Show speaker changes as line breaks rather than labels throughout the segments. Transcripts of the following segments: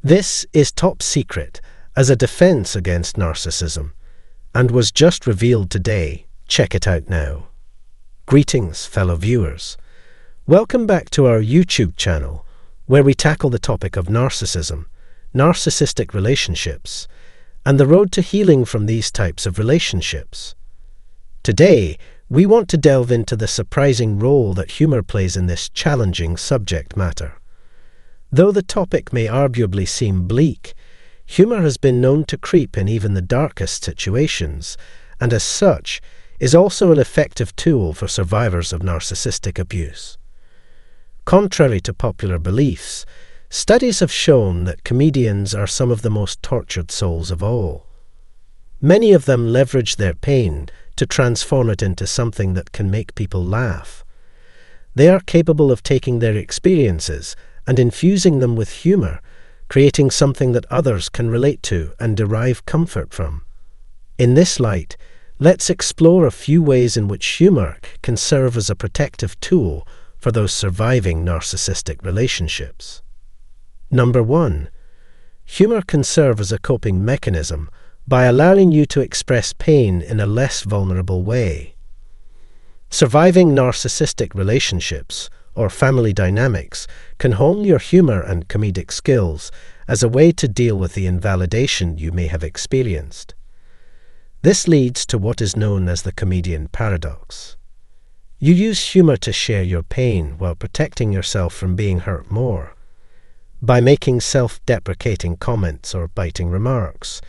This is top secret as a defense against narcissism and was just revealed today. Check it out now. Greetings, fellow viewers. Welcome back to our YouTube channel, where we tackle the topic of narcissism, narcissistic relationships, and the road to healing from these types of relationships. Today, we want to delve into the surprising role that humor plays in this challenging subject matter. Though the topic may arguably seem bleak, humor has been known to creep in even the darkest situations, and as such, is also an effective tool for survivors of narcissistic abuse. Contrary to popular beliefs, studies have shown that comedians are some of the most tortured souls of all. Many of them leverage their pain to transform it into something that can make people laugh. They are capable of taking their experiences and infusing them with humor, creating something that others can relate to and derive comfort from. In this light, let's explore a few ways in which humor can serve as a protective tool for those surviving narcissistic relationships. Number 1. Humor can serve as a coping mechanism by allowing you to express pain in a less vulnerable way. Surviving narcissistic relationships or family dynamics can hone your humor and comedic skills as a way to deal with the invalidation you may have experienced. This leads to what is known as the comedian paradox. You use humor to share your pain while protecting yourself from being hurt more. By making self-deprecating comments or biting remarks,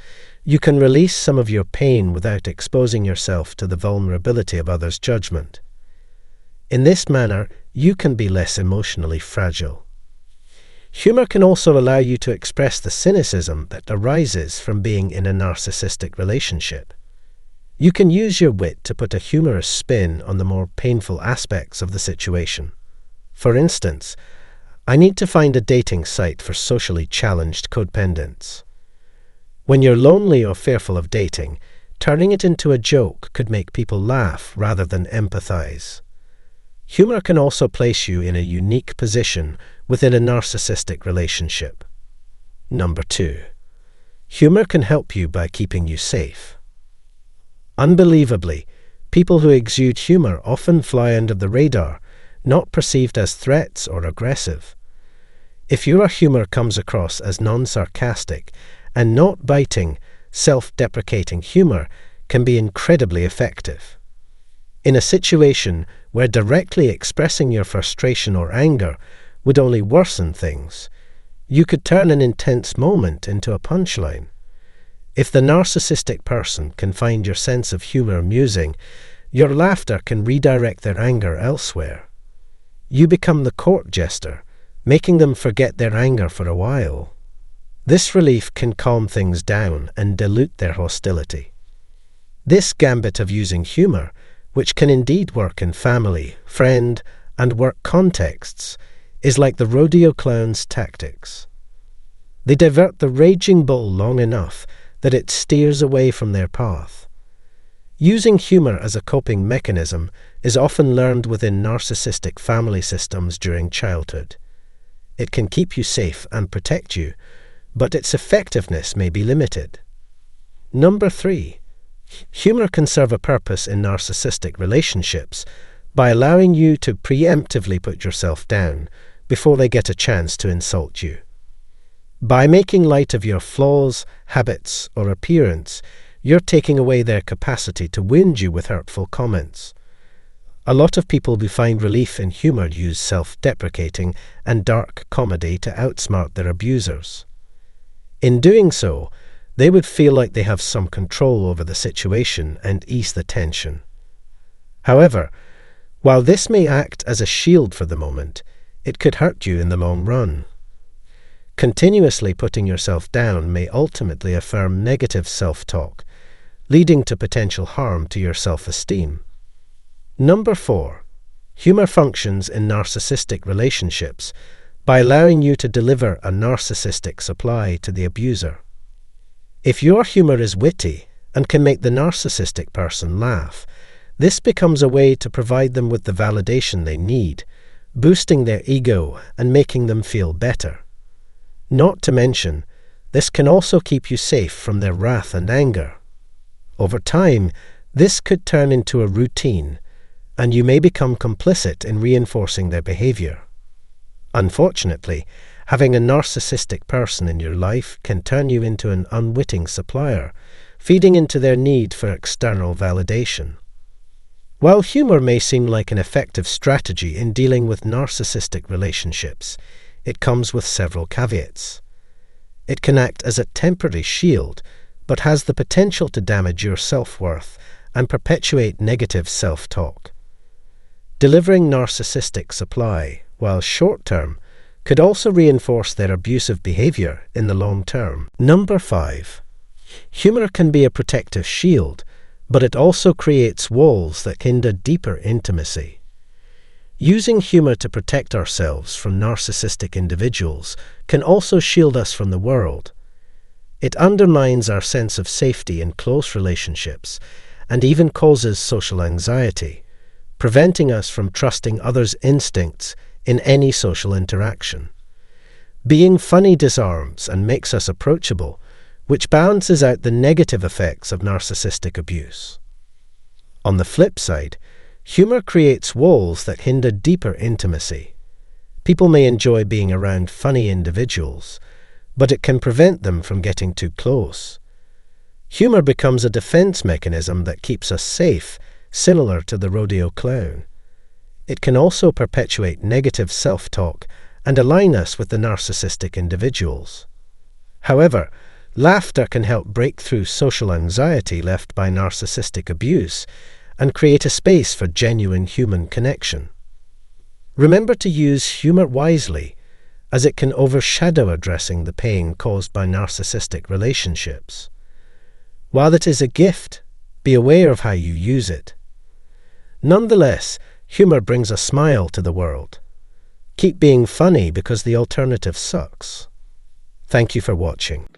you can release some of your pain without exposing yourself to the vulnerability of others' judgment. In this manner, you can be less emotionally fragile. Humor can also allow you to express the cynicism that arises from being in a narcissistic relationship. You can use your wit to put a humorous spin on the more painful aspects of the situation. For instance, I need to find a dating site for socially challenged codependents. When you're lonely or fearful of dating, turning it into a joke could make people laugh rather than empathize. Humor can also place you in a unique position within a narcissistic relationship. Number 2. Humor can help you by keeping you safe. Unbelievably, people who exude humor often fly under the radar, not perceived as threats or aggressive. If your humor comes across as non-sarcastic and not biting, self-deprecating humor can be incredibly effective. In a situation where directly expressing your frustration or anger would only worsen things, you could turn an intense moment into a punchline. If the narcissistic person can find your sense of humor amusing, your laughter can redirect their anger elsewhere. You become the court jester, making them forget their anger for a while. This relief can calm things down and dilute their hostility. This gambit of using humor, which can indeed work in family, friend, and work contexts, is like the rodeo clown's tactics. They divert the raging bull long enough that it steers away from their path. Using humor as a coping mechanism is often learned within narcissistic family systems during childhood. It can keep you safe and protect you, but its effectiveness may be limited. Number 3. Humor can serve a purpose in narcissistic relationships by allowing you to preemptively put yourself down before they get a chance to insult you. By making light of your flaws, habits, or appearance, you're taking away their capacity to wound you with hurtful comments. A lot of people who find relief in humor use self-deprecating and dark comedy to outsmart their abusers. In doing so, they would feel like they have some control over the situation and ease the tension. However, while this may act as a shield for the moment, it could hurt you in the long run. Continuously putting yourself down may ultimately affirm negative self-talk, leading to potential harm to your self-esteem. Number 4. Humor functions in narcissistic relationships by allowing you to deliver a narcissistic supply to the abuser. If your humor is witty and can make the narcissistic person laugh, this becomes a way to provide them with the validation they need, boosting their ego and making them feel better. Not to mention, this can also keep you safe from their wrath and anger. Over time, this could turn into a routine, and you may become complicit in reinforcing their behavior. Unfortunately, having a narcissistic person in your life can turn you into an unwitting supplier, feeding into their need for external validation. While humor may seem like an effective strategy in dealing with narcissistic relationships, it comes with several caveats. It can act as a temporary shield, but has the potential to damage your self-worth and perpetuate negative self-talk. Delivering narcissistic supply, while short-term, could also reinforce their abusive behavior in the long term. Number 5. Humor can be a protective shield, but it also creates walls that hinder deeper intimacy. Using humor to protect ourselves from narcissistic individuals can also shield us from the world. It undermines our sense of safety in close relationships and even causes social anxiety, preventing us from trusting others' instincts in any social interaction. Being funny disarms and makes us approachable, which balances out the negative effects of narcissistic abuse. On the flip side, humor creates walls that hinder deeper intimacy. People may enjoy being around funny individuals, but it can prevent them from getting too close. Humor becomes a defense mechanism that keeps us safe, similar to the rodeo clown. It can also perpetuate negative self-talk and align us with the narcissistic individuals. However, laughter can help break through social anxiety left by narcissistic abuse and create a space for genuine human connection. Remember to use humor wisely, as it can overshadow addressing the pain caused by narcissistic relationships. While it is a gift, be aware of how you use it. Nonetheless, humor brings a smile to the world. Keep being funny because the alternative sucks. Thank you for watching.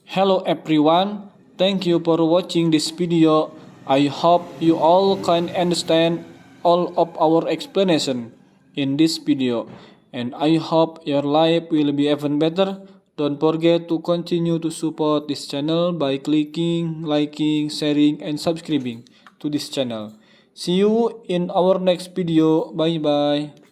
Hello everyone, thank you for watching this video. I hope you all can understand all of our explanation in this video, and I hope your life will be even better. Don't forget to continue to support this channel by clicking, liking, sharing, and subscribing to this channel. See you in our next video. Bye bye.